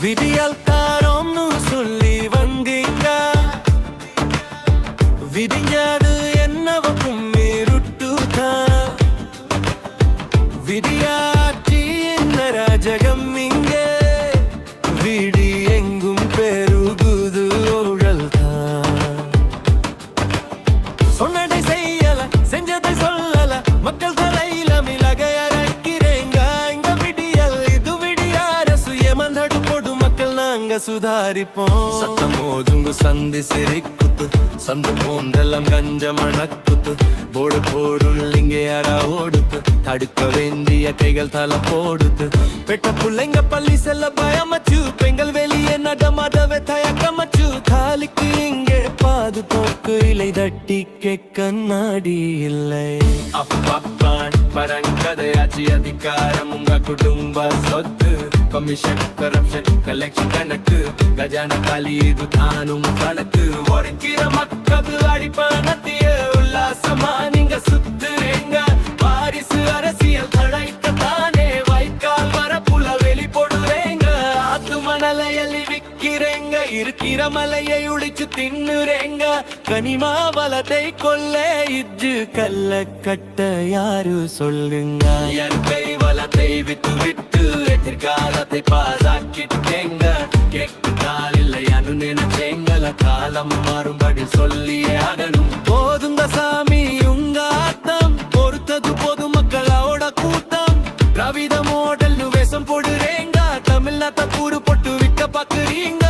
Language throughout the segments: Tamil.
விடியல் தாரோம்னு சொல்லி வந்தீங்க, விடிஞ்சது என்னவக்கும் இருட்டுதான். விடியாட்சி என்ன ராஜகம் இங்கே, விடி எங்கும் பெருகுது ஊழல் தான். சொன்னதை செய்யல, செஞ்சதை சொல்லல, மக்கள் தலையில மிளகை அரைக்கிறேங்க. இங்க விடியல் இது விடிய அரசு ஏமாந்தடு பொது மக்கள் நாங்க சுதாரிப்போம். சத்தம் மோதுங்கு சந்தி சிரிக்குத்து, சந்து போந்தெல்லாம் கஞ்ச மணக்குத்து. போடு போடுள்ளிங்க யாரா ஓடுத்து, தடுக்க வேண்டிய கைகள் தலை போடுத்து. பெட்ட புள்ளைங்க பள்ளி செல்ல பயமச்சு, பெண்கள் வெளியே நடமாடவே தயக்கமச்சு. தாலிக்கு இங்கே பாதுகாப்பு இலை தட்டிக்க கண்ணாடி இல்லை. அப்பப்பான் பரங்கதையாச்சி அதிகாரம் உங்க குடும்ப சொத்து. கமிஷன் கரப்ஷன் கலெக்ஷன் கணக்கு, கஜான காலி இது தானும் கணக்கு. ஒடுக்கிற மக்கள் அடிப்பணத்திய உல்லாசமா நீங்க சுத்துறீங்க. வாரிசு அரசியல் தழைக்கத்தானே வைக்கால் வரப்புல வெளி போடுறேங்க. ஆத்து மணலை எள்ளி விக்கிறேங்க, இருக்கிற மலையை உடிச்சு தின்னுறேங்க. கனிமா வளத்தை கொள்ள இஜ்ஜு கல்ல கட்ட யாரு சொல்லுங்க. இயற்கை வளத்தை விட்டு விட்டு எதிர்காலத்தை பாதாக்கிட்டேங்க. கேட்குதால் இல்லையானு நினைச்சேங்கள, காலம் மாறும்படி சொல்லியே ஆகணும். போதுங்க சாமி உங்க ஆட்டம், பொறுத்தது பொது மக்களோட கூட்டம். திராவிட மாடல் வேஷம் போடுறேங்க, தமிழ்நாட்டை கூறு போட்டு விற்க பாக்குறீங்க.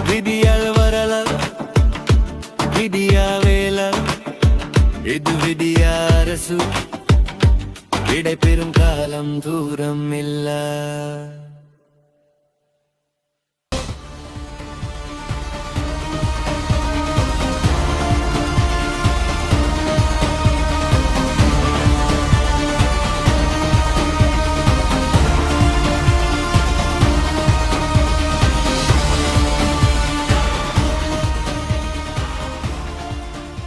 விடியல் வரல, விடியா வேல, இது விடிய அரசு. விடை பெறும் காலம் தூரம் இல்ல.